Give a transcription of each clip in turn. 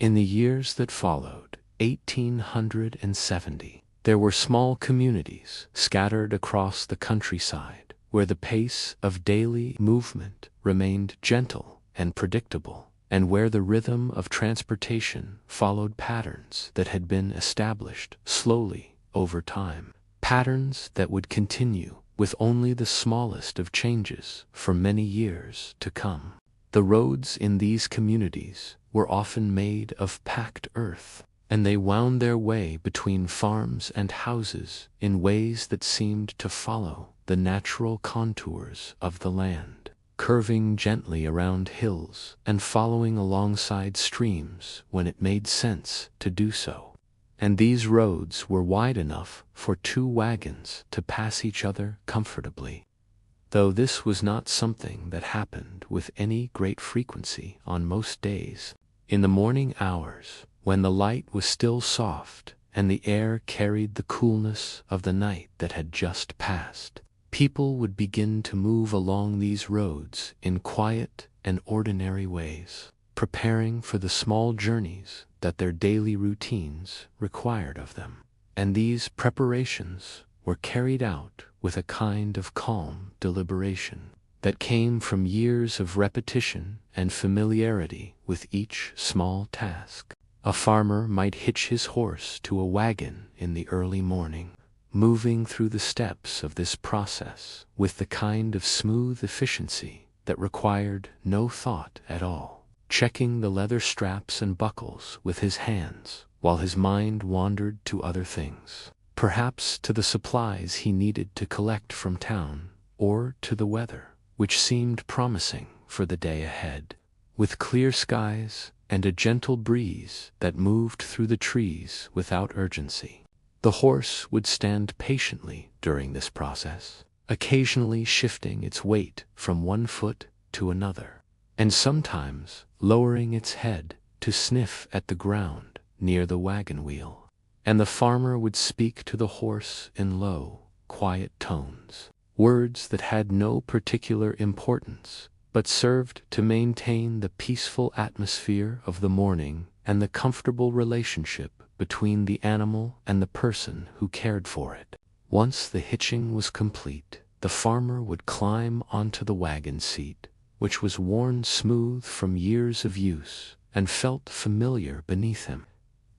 In the years that followed, 1870, there were small communities scattered across the countryside where the pace of daily movement remained gentle and predictable, and where the rhythm of transportation followed patterns that had been established slowly over time, patterns that would continue with only the smallest of changes for many years to come. The roads in these communities were often made of packed earth, and they wound their way between farms and houses in ways that seemed to follow the natural contours of the land, curving gently around hills and following alongside streams when it made sense to do so. And these roads were wide enough for two wagons to pass each other comfortably, though this was not something that happened with any great frequency on most days. In the morning hours, when the light was still soft and the air carried the coolness of the night that had just passed, people would begin to move along these roads in quiet and ordinary ways, preparing for the small journeys that their daily routines required of them. And these preparations were carried out with a kind of calm deliberation that came from years of repetition and familiarity with each small task. A farmer might hitch his horse to a wagon in the early morning, moving through the steps of this process with the kind of smooth efficiency that required no thought at all, checking the leather straps and buckles with his hands while his mind wandered to other things, perhaps to the supplies he needed to collect from town, or to the weather, which seemed promising for the day ahead. With clear skies and a gentle breeze that moved through the trees without urgency, the horse would stand patiently during this process, occasionally shifting its weight from one foot to another, and sometimes lowering its head to sniff at the ground near the wagon wheel. And the farmer would speak to the horse in low, quiet tones, words that had no particular importance, but served to maintain the peaceful atmosphere of the morning and the comfortable relationship between the animal and the person who cared for it. Once the hitching was complete, the farmer would climb onto the wagon seat, which was worn smooth from years of use and felt familiar beneath him,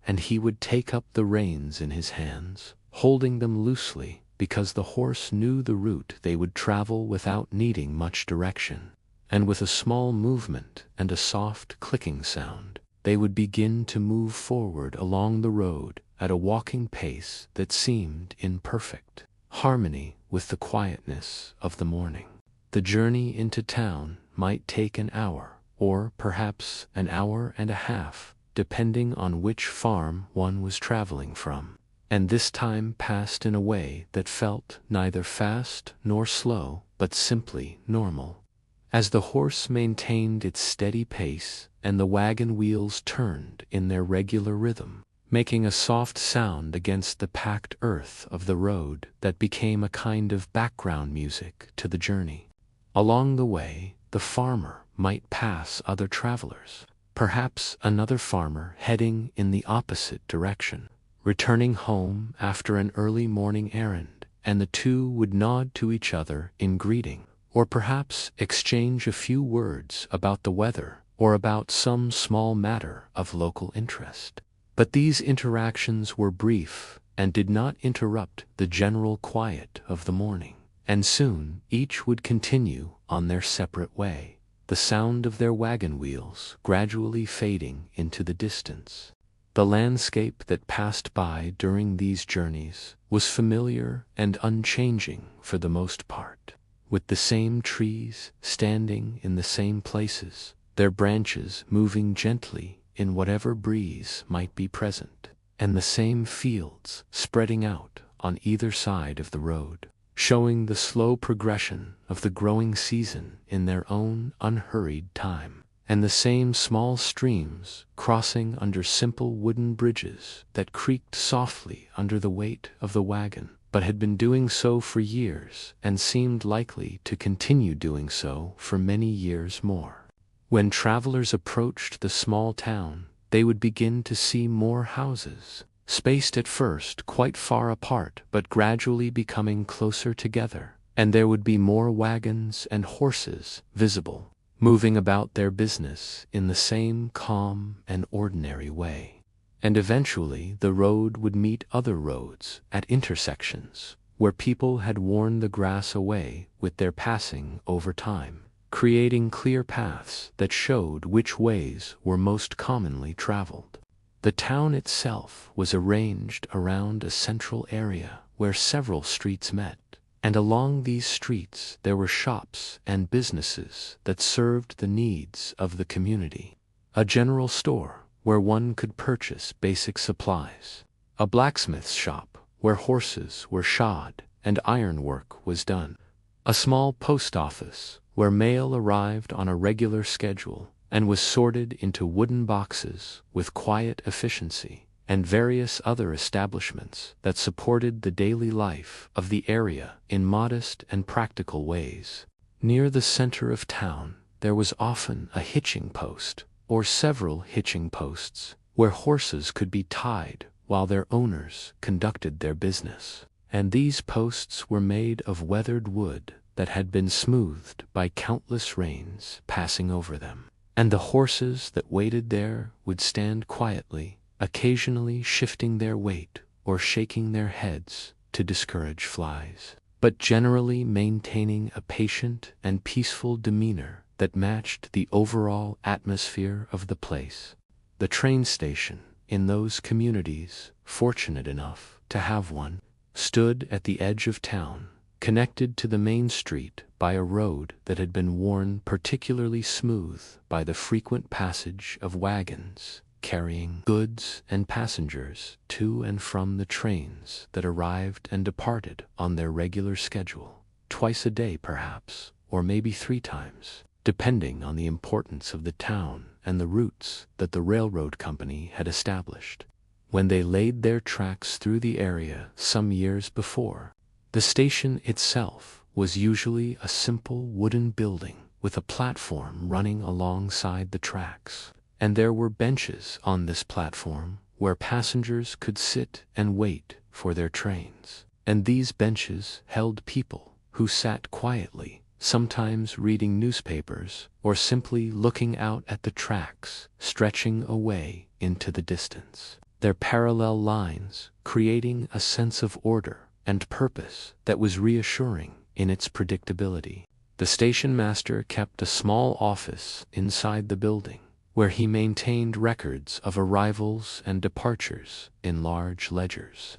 and he would take up the reins in his hands, holding them loosely because the horse knew the route they would travel without needing much direction. And with a small movement and a soft clicking sound, they would begin to move forward along the road at a walking pace that seemed in perfect harmony with the quietness of the morning. The journey into town might take an hour, or perhaps an hour and a half, depending on which farm one was traveling from. And this time passed in a way that felt neither fast nor slow, but simply normal. As the horse maintained its steady pace and the wagon wheels turned in their regular rhythm, making a soft sound against the packed earth of the road that became a kind of background music to the journey. Along the way, the farmer might pass other travelers, perhaps another farmer heading in the opposite direction, returning home after an early morning errand, and the two would nod to each other in greeting, or perhaps exchange a few words about the weather or about some small matter of local interest. But these interactions were brief and did not interrupt the general quiet of the morning, and soon each would continue on their separate way, the sound of their wagon wheels gradually fading into the distance. The landscape that passed by during these journeys was familiar and unchanging for the most part, with the same trees standing in the same places, their branches moving gently in whatever breeze might be present, and the same fields spreading out on either side of the road, showing the slow progression of the growing season in their own unhurried time, and the same small streams crossing under simple wooden bridges that creaked softly under the weight of the wagon, but had been doing so for years and seemed likely to continue doing so for many years more. When travelers approached the small town, they would begin to see more houses, spaced at first quite far apart but gradually becoming closer together, and there would be more wagons and horses visible, moving about their business in the same calm and ordinary way. And eventually the road would meet other roads at intersections, where people had worn the grass away with their passing over time, creating clear paths that showed which ways were most commonly traveled. The town itself was arranged around a central area where several streets met, and along these streets there were shops and businesses that served the needs of the community. A general store where one could purchase basic supplies, a blacksmith's shop where horses were shod and ironwork was done, a small post office where mail arrived on a regular schedule and was sorted into wooden boxes with quiet efficiency, and various other establishments that supported the daily life of the area in modest and practical ways. Near the center of town there was often a hitching post, or several hitching posts, where horses could be tied while their owners conducted their business. And these posts were made of weathered wood that had been smoothed by countless rains passing over them. And the horses that waited there would stand quietly, occasionally shifting their weight or shaking their heads to discourage flies, but generally maintaining a patient and peaceful demeanor that matched the overall atmosphere of the place. The train station in those communities, fortunate enough to have one, stood at the edge of town, connected to the main street by a road that had been worn particularly smooth by the frequent passage of wagons carrying goods and passengers to and from the trains that arrived and departed on their regular schedule, twice a day perhaps, or maybe 3 times, depending on the importance of the town and the routes that the railroad company had established. When they laid their tracks through the area some years before, the station itself was usually a simple wooden building with a platform running alongside the tracks, and there were benches on this platform where passengers could sit and wait for their trains. And these benches held people who sat quietly, sometimes reading newspapers or simply looking out at the tracks stretching away into the distance, their parallel lines creating a sense of order and purpose that was reassuring in its predictability. The station master kept a small office inside the building, where he maintained records of arrivals and departures in large ledgers,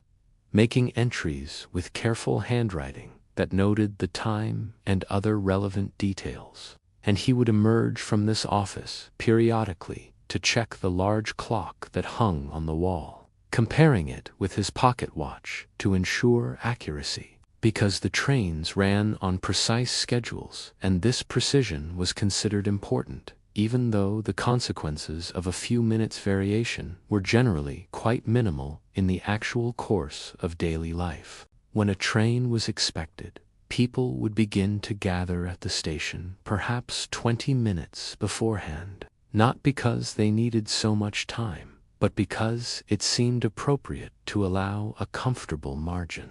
making entries with careful handwriting that noted the time and other relevant details. And he would emerge from this office periodically to check the large clock that hung on the wall, comparing it with his pocket watch to ensure accuracy, because the trains ran on precise schedules and this precision was considered important, even though the consequences of a few minutes' variation were generally quite minimal in the actual course of daily life. When a train was expected, people would begin to gather at the station perhaps 20 minutes beforehand, not because they needed so much time, but because it seemed appropriate to allow a comfortable margin.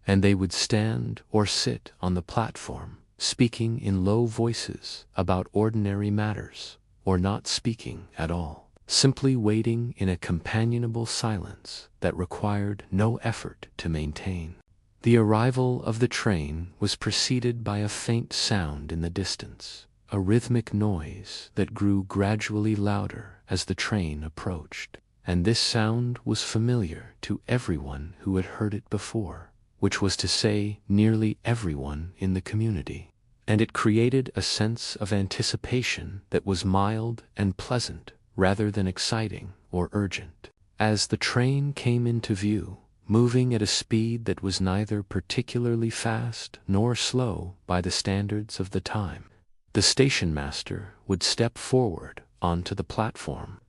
And they would stand or sit on the platform, speaking in low voices about ordinary matters, or not speaking at all, simply waiting in a companionable silence that required no effort to maintain. The arrival of the train was preceded by a faint sound in the distance, a rhythmic noise that grew gradually louder as the train approached, and this sound was familiar to everyone who had heard it before, which was to say nearly everyone in the community, and it created a sense of anticipation that was mild and pleasant rather than exciting or urgent. As the train came into view, moving at a speed that was neither particularly fast nor slow by the standards of the time, the station master would step forward onto the platform,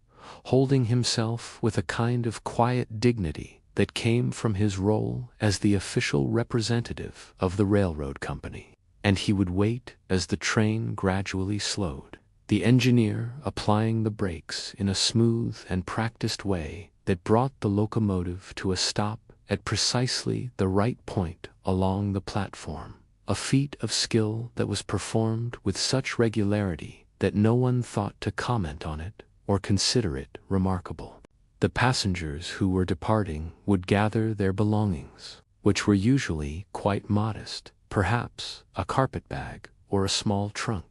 holding himself with a kind of quiet dignity that came from his role as the official representative of the railroad company. And he would wait as the train gradually slowed, the engineer applying the brakes in a smooth and practiced way that brought the locomotive to a stop at precisely the right point along the platform, a feat of skill that was performed with such regularity that no one thought to comment on it or consider it remarkable. The passengers who were departing would gather their belongings, which were usually quite modest, perhaps a carpet-bag or a small trunk,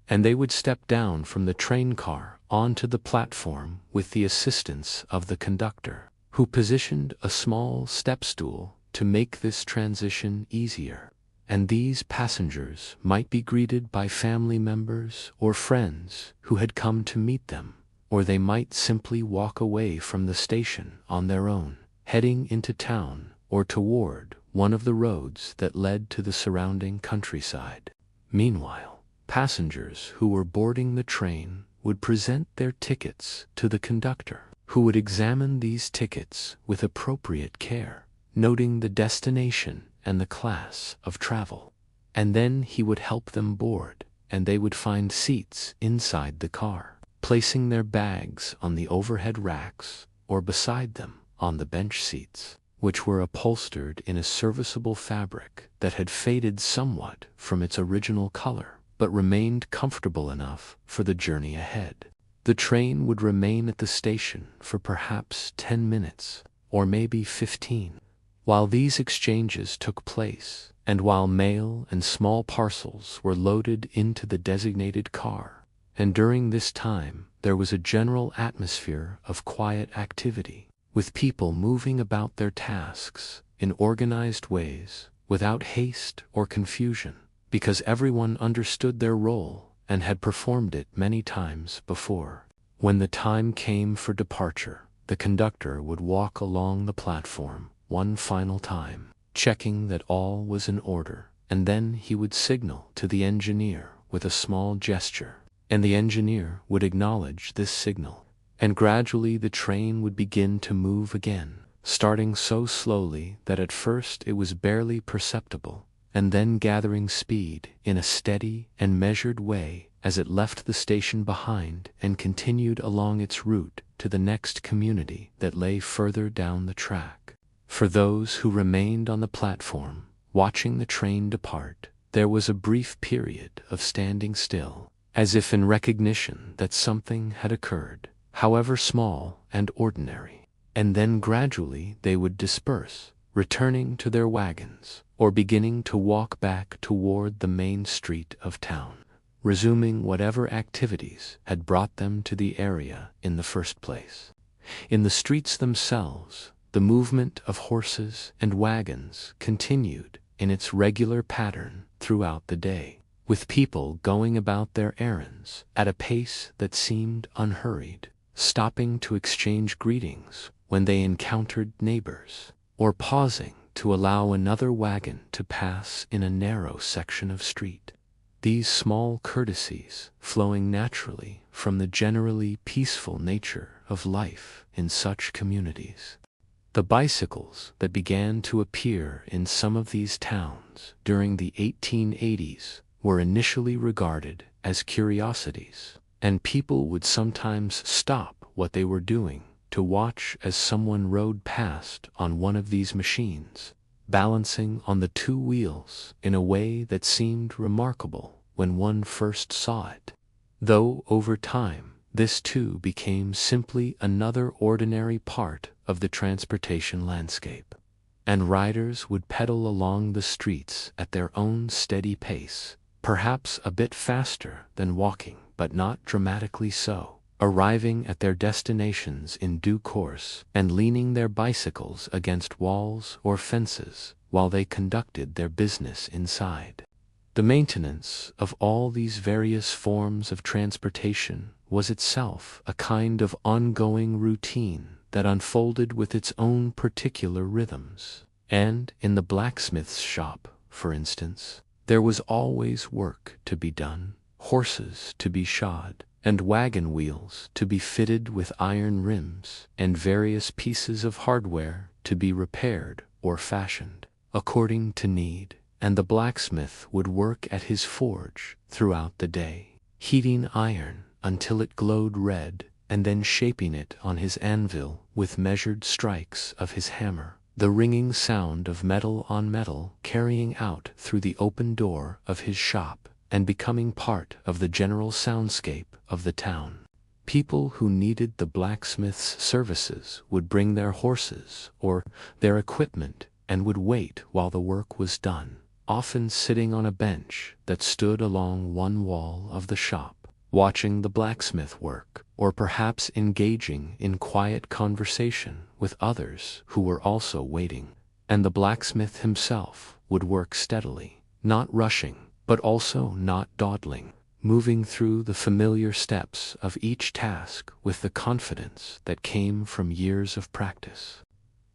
and they would step down from the train car onto the platform with the assistance of the conductor, who positioned a small step-stool to make this transition easier. And these passengers might be greeted by family members or friends who had come to meet them, or they might simply walk away from the station on their own, heading into town or toward one of the roads that led to the surrounding countryside. Meanwhile, passengers who were boarding the train would present their tickets to the conductor, who would examine these tickets with appropriate care, noting the destination and the class of travel. And then he would help them board, and they would find seats inside the car, placing their bags on the overhead racks or beside them on the bench seats, which were upholstered in a serviceable fabric that had faded somewhat from its original color, but remained comfortable enough for the journey ahead. The train would remain at the station for perhaps 10 minutes, or maybe 15. While these exchanges took place, and while mail and small parcels were loaded into the designated car, and during this time there was a general atmosphere of quiet activity, with people moving about their tasks in organized ways, without haste or confusion, because everyone understood their role and had performed it many times before. When the time came for departure, the conductor would walk along the platform one final time, checking that all was in order, and then he would signal to the engineer with a small gesture, and the engineer would acknowledge this signal, and gradually the train would begin to move again, starting so slowly that at first it was barely perceptible, and then gathering speed in a steady and measured way as it left the station behind and continued along its route to the next community that lay further down the track. For those who remained on the platform, watching the train depart, there was a brief period of standing still, as if in recognition that something had occurred, however small and ordinary, and then gradually they would disperse, returning to their wagons, or beginning to walk back toward the main street of town, resuming whatever activities had brought them to the area in the first place. In the streets themselves, the movement of horses and wagons continued in its regular pattern throughout the day, with people going about their errands at a pace that seemed unhurried, stopping to exchange greetings when they encountered neighbors, or pausing to allow another wagon to pass in a narrow section of street. These small courtesies flowing naturally from the generally peaceful nature of life in such communities. The bicycles that began to appear in some of these towns during the 1880s were initially regarded as curiosities, and people would sometimes stop what they were doing to watch as someone rode past on one of these machines, balancing on the two wheels in a way that seemed remarkable when one first saw it, though over time this too became simply another ordinary part of the transportation landscape, and riders would pedal along the streets at their own steady pace, perhaps a bit faster than walking, but not dramatically so, arriving at their destinations in due course and leaning their bicycles against walls or fences while they conducted their business inside. The maintenance of all these various forms of transportation was itself a kind of ongoing routine that unfolded with its own particular rhythms. And in the blacksmith's shop, for instance, there was always work to be done, horses to be shod, and wagon wheels to be fitted with iron rims, and various pieces of hardware to be repaired or fashioned, according to need, and the blacksmith would work at his forge throughout the day, heating iron until it glowed red, and then shaping it on his anvil with measured strikes of his hammer, the ringing sound of metal on metal carrying out through the open door of his shop and becoming part of the general soundscape of the town. People who needed the blacksmith's services would bring their horses or their equipment and would wait while the work was done, often sitting on a bench that stood along one wall of the shop, watching the blacksmith work, or perhaps engaging in quiet conversation with others who were also waiting. And the blacksmith himself would work steadily, not rushing, but also not dawdling, moving through the familiar steps of each task with the confidence that came from years of practice.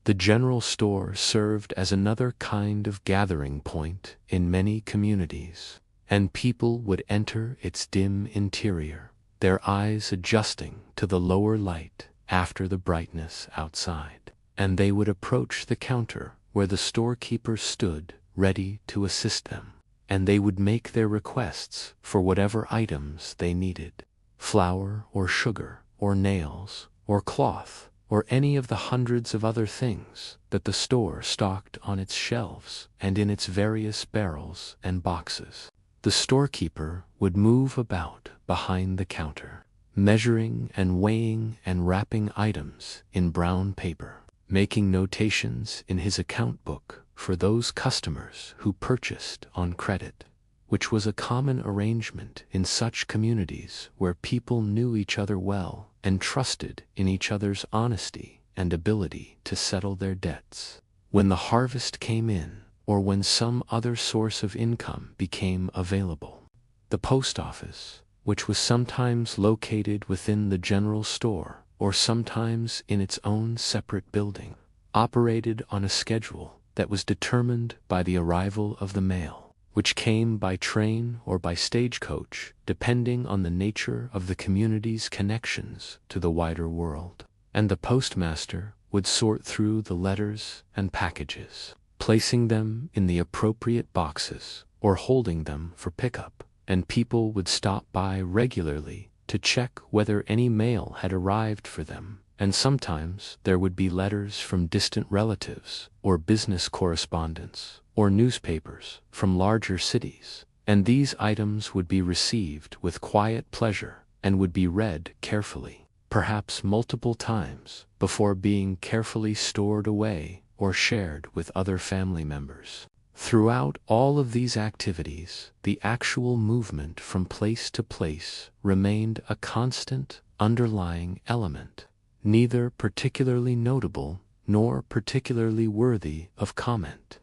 The general store served as another kind of gathering point in many communities, and people would enter its dim interior, their eyes adjusting to the lower light after the brightness outside, and they would approach the counter where the storekeeper stood ready to assist them, and they would make their requests for whatever items they needed: flour or sugar or nails or cloth or any of the hundreds of other things that the store stocked on its shelves and in its various barrels and boxes. The storekeeper would move about behind the counter, measuring and weighing and wrapping items in brown paper, making notations in his account book for those customers who purchased on credit, which was a common arrangement in such communities where people knew each other well and trusted in each other's honesty and ability to settle their debts. When the harvest came in, or when some other source of income became available, the post office, which was sometimes located within the general store or sometimes in its own separate building, operated on a schedule that was determined by the arrival of the mail, which came by train or by stagecoach, depending on the nature of the community's connections to the wider world. And the postmaster would sort through the letters and packages, placing them in the appropriate boxes or holding them for pickup, and people would stop by regularly to check whether any mail had arrived for them. And sometimes there would be letters from distant relatives or business correspondents or newspapers from larger cities, and these items would be received with quiet pleasure and would be read carefully, perhaps multiple times, before being carefully stored away or shared with other family members. Throughout all of these activities, the actual movement from place to place remained a constant underlying element, neither particularly notable nor particularly worthy of comment.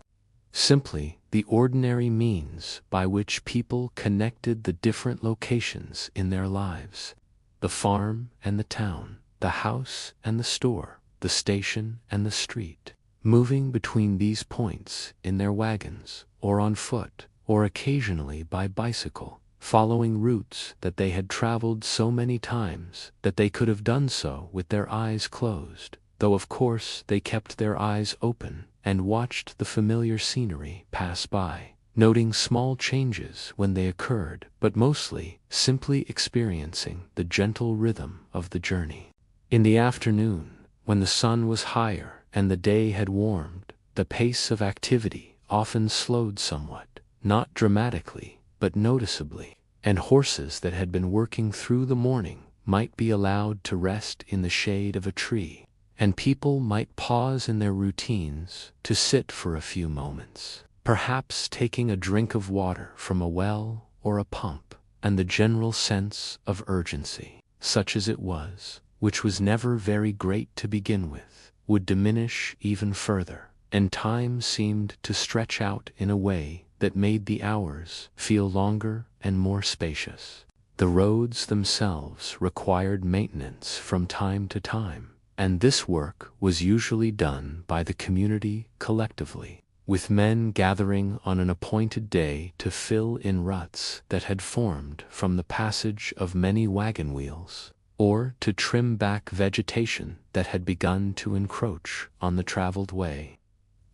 Simply the ordinary means by which people connected the different locations in their lives: the farm and the town, the house and the store, the station and the street, moving between these points in their wagons, or on foot, or occasionally by bicycle, following routes that they had traveled so many times that they could have done so with their eyes closed, though of course they kept their eyes open and watched the familiar scenery pass by, noting small changes when they occurred, but mostly simply experiencing the gentle rhythm of the journey. In the afternoon, when the sun was higher and the day had warmed, the pace of activity often slowed somewhat, not dramatically, but noticeably, and horses that had been working through the morning might be allowed to rest in the shade of a tree, and people might pause in their routines to sit for a few moments, perhaps taking a drink of water from a well or a pump, and the general sense of urgency, such as it was, which was never very great to begin with, would diminish even further, and time seemed to stretch out in a way that made the hours feel longer and more spacious. The roads themselves required maintenance from time to time, and this work was usually done by the community collectively, with men gathering on an appointed day to fill in ruts that had formed from the passage of many wagon wheels, or to trim back vegetation that had begun to encroach on the traveled way,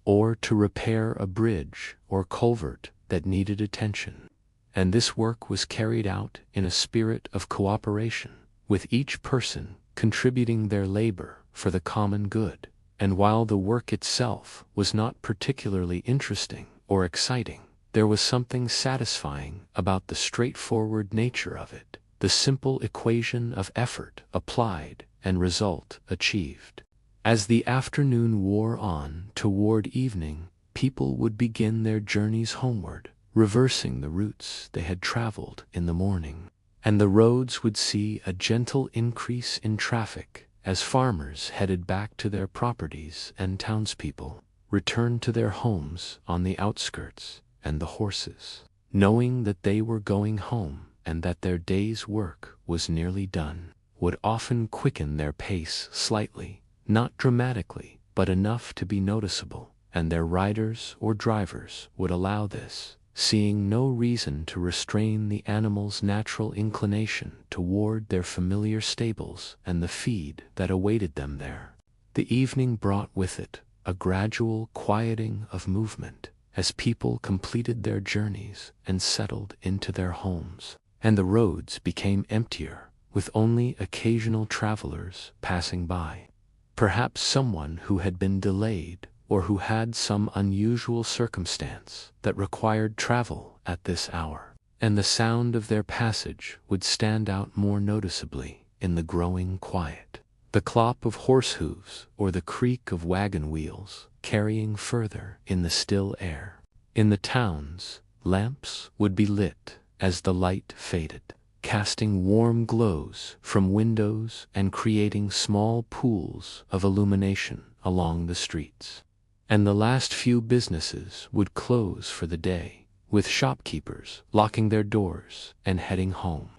or to repair a bridge or culvert that needed attention. and this work was carried out in a spirit of cooperation, with each person contributing their labor for the common good. And while the work itself was not particularly interesting or exciting, there was something satisfying about the straightforward nature of it, the simple equation of effort applied and result achieved. As the afternoon wore on toward evening, people would begin their journeys homeward, reversing the routes they had traveled in the morning. And the roads would see a gentle increase in traffic as farmers headed back to their properties and townspeople returned to their homes on the outskirts, and the horses, knowing that they were going home and that their day's work was nearly done, would often quicken their pace slightly, not dramatically, but enough to be noticeable, and their riders or drivers would allow this, seeing no reason to restrain the animal's natural inclination toward their familiar stables and the feed that awaited them there. The evening brought with it a gradual quieting of movement as people completed their journeys and settled into their homes, and the roads became emptier, with only occasional travelers passing by. Perhaps someone who had been delayed or who had some unusual circumstance that required travel at this hour, and the sound of their passage would stand out more noticeably in the growing quiet. The clop of horse hooves or the creak of wagon wheels carrying further in the still air. In the towns, lamps would be lit as the light faded, casting warm glows from windows and creating small pools of illumination along the streets. And the last few businesses would close for the day, with shopkeepers locking their doors and heading home,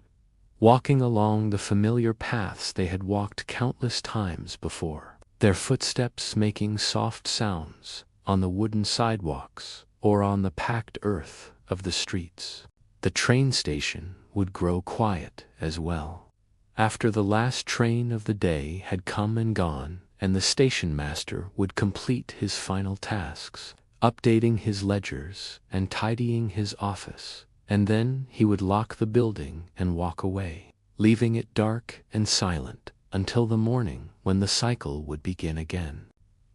walking along the familiar paths they had walked countless times before, their footsteps making soft sounds on the wooden sidewalks or on the packed earth of the streets. The train station would grow quiet as well. After the last train of the day had come and gone, and the station master would complete his final tasks, updating his ledgers and tidying his office, and then he would lock the building and walk away, leaving it dark and silent until the morning when the cycle would begin again.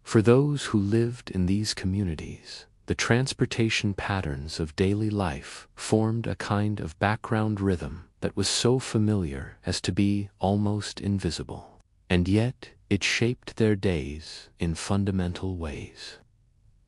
For those who lived in these communities, the transportation patterns of daily life formed a kind of background rhythm that was so familiar as to be almost invisible, and yet it shaped their days in fundamental ways,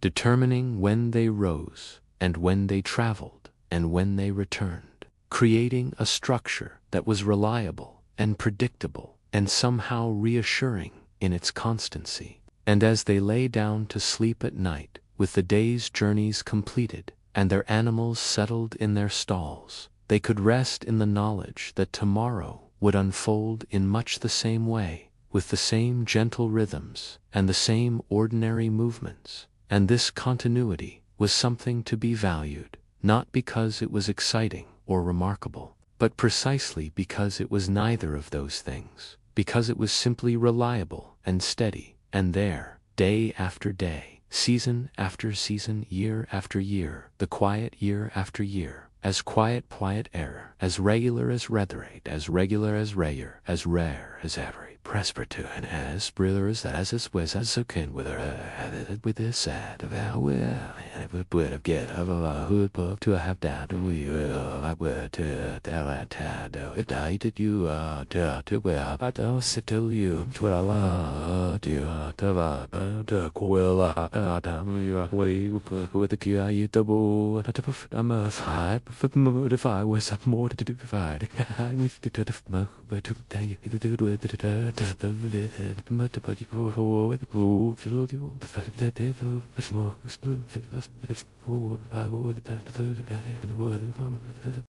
determining when they rose and when they traveled and when they returned, creating a structure that was reliable and predictable and somehow reassuring in its constancy. And as they lay down to sleep at night, with the day's journeys completed and their animals settled in their stalls, they could rest in the knowledge that tomorrow would unfold in much the same way, with the same gentle rhythms and the same ordinary movements. And this continuity was something to be valued, not because it was exciting or remarkable, but precisely because it was neither of those things, because it was simply reliable and steady, and there, day after day, season after season, year after year, the quiet year after year, as quiet air, as regular as reiterate, as regular as rare, as rare as every presbyter, and as brother as is was as a kin with her with this sad of our will, and it would have get of a hood puff to have that we I would to tell that tad if I did you to well but I'll sit till you to to quill we with the key I double I'm a five if I was more to do five I was to the but to do it